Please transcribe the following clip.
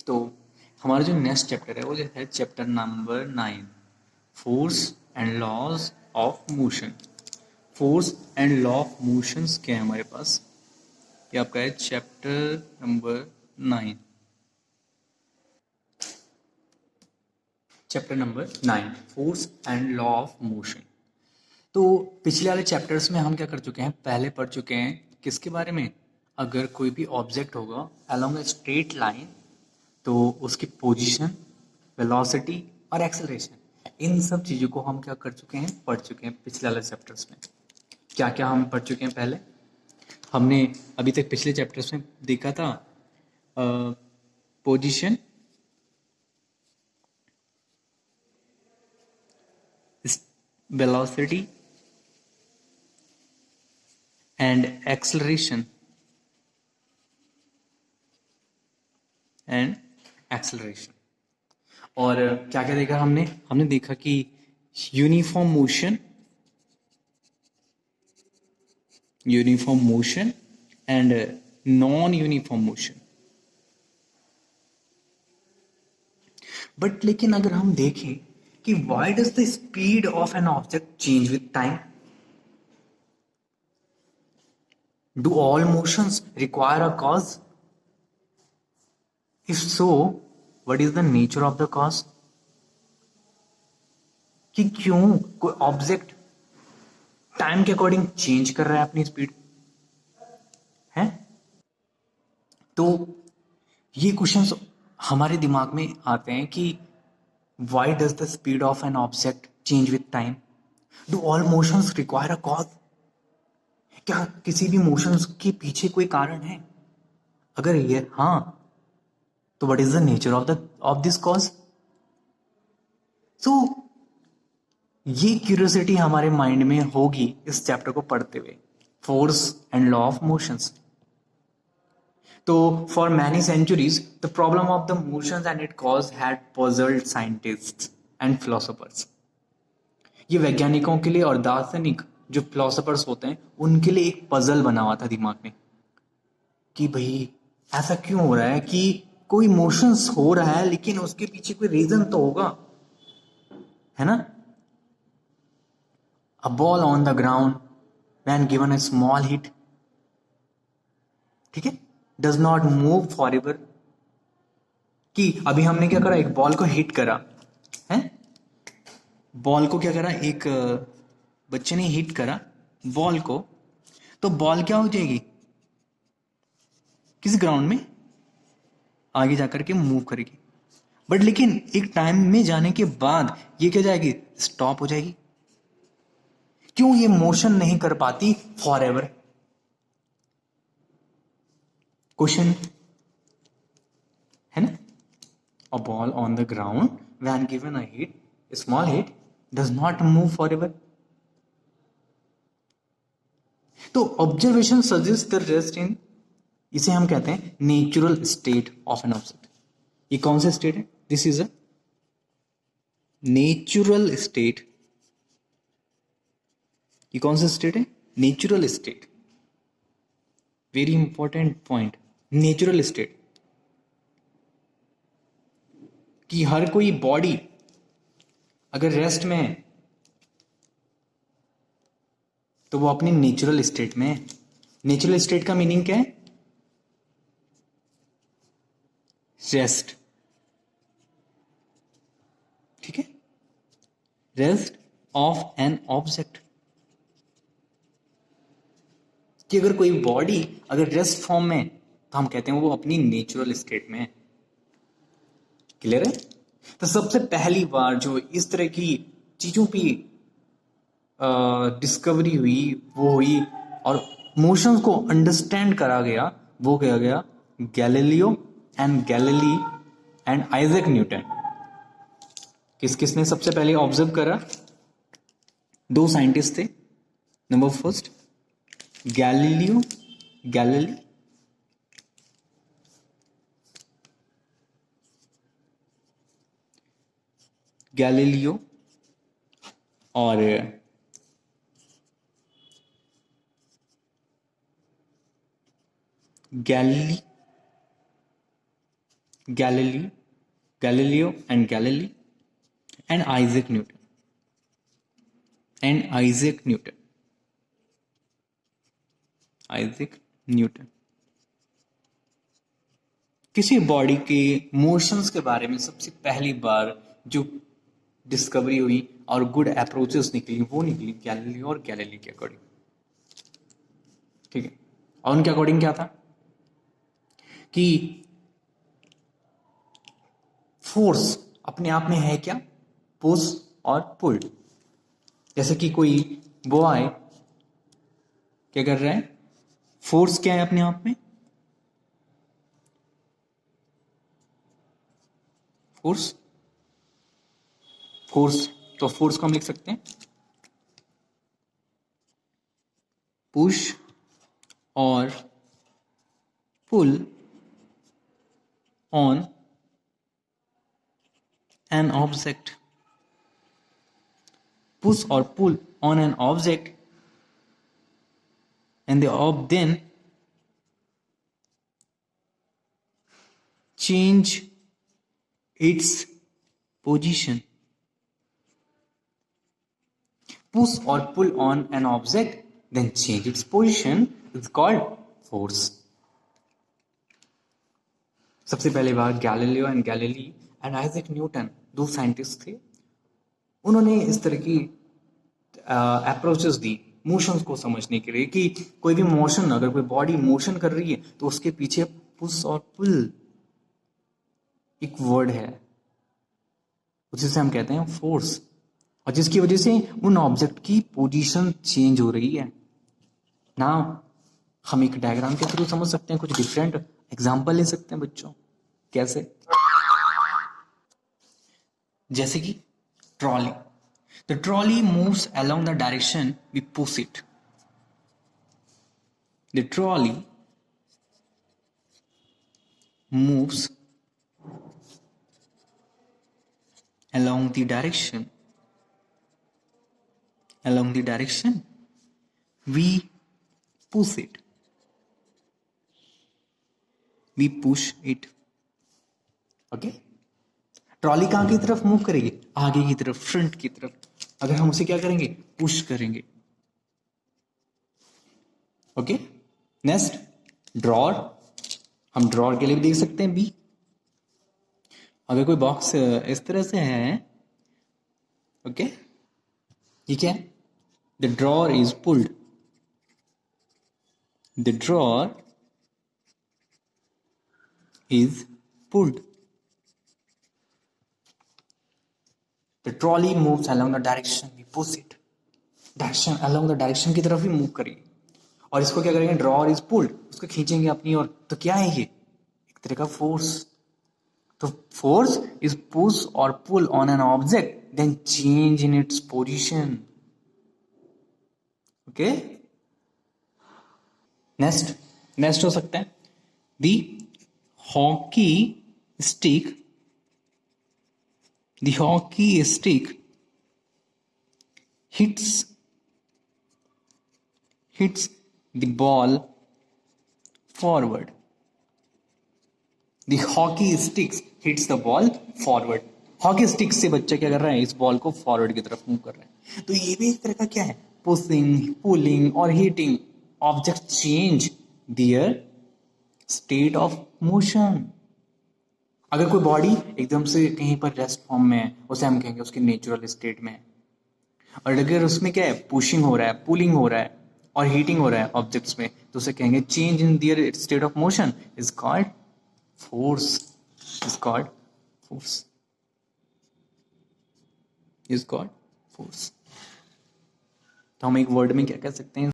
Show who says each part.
Speaker 1: तो हमारा जो नेक्स्ट चैप्टर है वो जो है chapter number 9, force and laws of motion. Force and law of motions क्या है हमारे पास, ये आपका है chapter number 9। Chapter number 9, force and law of motion. तो पिछले वाले चैप्टर्स में हम क्या कर चुके हैं, पहले पढ़ चुके हैं किसके बारे में, अगर कोई भी ऑब्जेक्ट होगा अलोंग ए स्ट्रेट लाइन तो उसकी पोजीशन, वेलोसिटी और एक्सेलरेशन, इन सब चीज़ों को हम क्या कर चुके हैं, पढ़ चुके हैं पिछले वाले चैप्टर्स में। क्या क्या हम पढ़ चुके हैं, पहले हमने अभी तक पिछले चैप्टर्स में देखा था पोजीशन, वेलोसिटी एंड एक्सेलरेशन और क्या क्या देखा हमने, हमने देखा कि uniform motion and non uniform motion. But लेकिन अगर हम देखें कि why does the speed of an object change with time, do all motions require a cause, if so what is the nature of the cause, कि क्यों कोई object time के according change कर रहा है अपनी स्पीड है। तो ये क्वेश्चंस हमारे दिमाग में आते हैं कि why does the speed of an object change with time, do all motions require a cause, क्या किसी भी मोशंस के पीछे कोई कारण है, अगर ये हाँ तो what is the nature of this cause. So ये क्यूरियोसिटी हमारे माइंड में होगी इस चैप्टर को पढ़ते हुए, force and law of motions. तो for many centuries the problem of the motions and it cause had puzzled scientists and philosophers. ये वैज्ञानिकों के लिए और दार्शनिक जो फिलोसोफर्स होते हैं उनके लिए एक पजल बना हुआ था दिमाग में कि भाई ऐसा क्यों हो रहा है कि कोई मोशंस हो रहा है लेकिन उसके पीछे कोई रीजन तो होगा, है ना। A ball on the ground when given a small hit, ठीक है, does not move forever। कि अभी हमने क्या करा, एक बॉल को हिट करा है, बॉल को क्या करा, एक बच्चे ने हिट करा बॉल को, तो बॉल क्या हो जाएगी, किस ग्राउंड में आगे जाकर के मूव करेगी। बट लेकिन एक टाइम में जाने के बाद ये क्या जाएगी, स्टॉप हो जाएगी। क्यों ये मोशन नहीं कर पाती फॉर एवर, क्वेश्चन है ना। A ball on the ground when given a hit, a small hit, does not move forever। तो observation suggest the rest in, इसे हम कहते हैं natural state of an object. ये कौन सा स्टेट है, this is a natural state. ये कौन सा स्टेट है, natural state, very important point, natural state. कि हर कोई बॉडी अगर रेस्ट में है तो वो अपनी नेचुरल स्टेट में है। नेचुरल स्टेट का मीनिंग क्या है, रेस्ट, ठीक है, रेस्ट ऑफ एन ऑब्जेक्ट। कि अगर कोई बॉडी अगर रेस्ट फॉर्म में है तो हम कहते हैं वो अपनी नेचुरल स्टेट में है। क्लियर है। तो सबसे पहली बार जो इस तरह की चीजों की डिस्कवरी हुई वो हुई और मोशंस को अंडरस्टैंड करा गया, वो किया गया Galileo and Galilei and Isaac Newton. किस किसने सबसे पहले ऑब्जर्व करा, दो साइंटिस्ट थे। Number first Galileo Galilei, Galileo और Galilei Galileo and Galilei, and Isaac Newton. Isaac Newton. किसी बॉडी के मोशंस के बारे में सबसे पहली बार जो डिस्कवरी हुई और गुड अप्रोचेस निकली, वो निकली गैलीलियो और गैलीली के अकॉर्डिंग. ठीक है. और उनके अकॉर्डिंग क्या था कि फोर्स अपने आप में है क्या, पुश और पुल. जैसे कि कोई बॉय क्या कर रहा है, फोर्स क्या है अपने आप में, फोर्स. तो फोर्स को हम लिख सकते हैं पुश और pull on an object. Push और pull on an object and the then change its position. Push or pull on an object then change its position is called force. सबसे पहले बार Galileo and Galilei and Isaac Newton, दो scientist थे. उन्होंने इस तरह की अप्रोचेस दी motions को समझने के लिए कि कोई भी मोशन, अगर कोई बॉडी मोशन कर रही है तो उसके पीछे पुश और पुल एक वर्ड है, उसी से हम कहते हैं फोर्स, और जिसकी वजह से उन ऑब्जेक्ट की पोजीशन चेंज हो रही है ना. हम एक डायग्राम के थ्रू समझ सकते हैं, कुछ डिफरेंट एग्जांपल ले सकते हैं बच्चों. कैसे? जैसे कि trolley. The trolley moves along the direction we push it. The trolley moves along the direction we push it. We push it. Okay? Trolley कहाँ की तरफ मूव करेगी? आगे की तरफ, फ्रंट की तरफ. अगर हम उसे क्या करेंगे, पुश करेंगे. ओके. Next drawer. हम ड्रॉर के लिए भी देख सकते हैं बी. अगर कोई बॉक्स इस तरह से है, ओके, ये क्या है? The drawer is pulled. The drawer is pulled. The trolley moves along the direction we push it. Direction, along the direction की तरफ ही मूव करेगी. और इसको क्या करेंगे, ड्रॉर इज पुल्ड, उसको खींचेंगे अपनी ओर. तो क्या है ये? एक तरह का फोर्स. तो फोर्स इज पुश और pull on an object then change in its position. Okay. Next हो सकता है the hockey stick. The hockey stick hits the ball forward. The hockey stick hits the ball forward. Hockey stick से बच्चा क्या कर रहा है, इस बॉल को फॉरवर्ड की तरफ मूव कर रहा है. तो ये भी एक तरह का क्या है, पुशिंग, पुलिंग और hitting. Object change their state of motion. अगर कोई बॉडी एकदम से कहीं पर रेस्ट फॉर्म में है, उसे हम कहेंगे उसकी नेचुरल स्टेट में है. और अगर उसमें क्या है, पुशिंग हो रहा है, पुलिंग हो रहा है और हीटिंग हो रहा है ऑब्जेक्ट्स में, तो उसे कहेंगे change in their state of motion is called force. Is called force. तो हम एक वर्ड में क्या कह सकते हैं,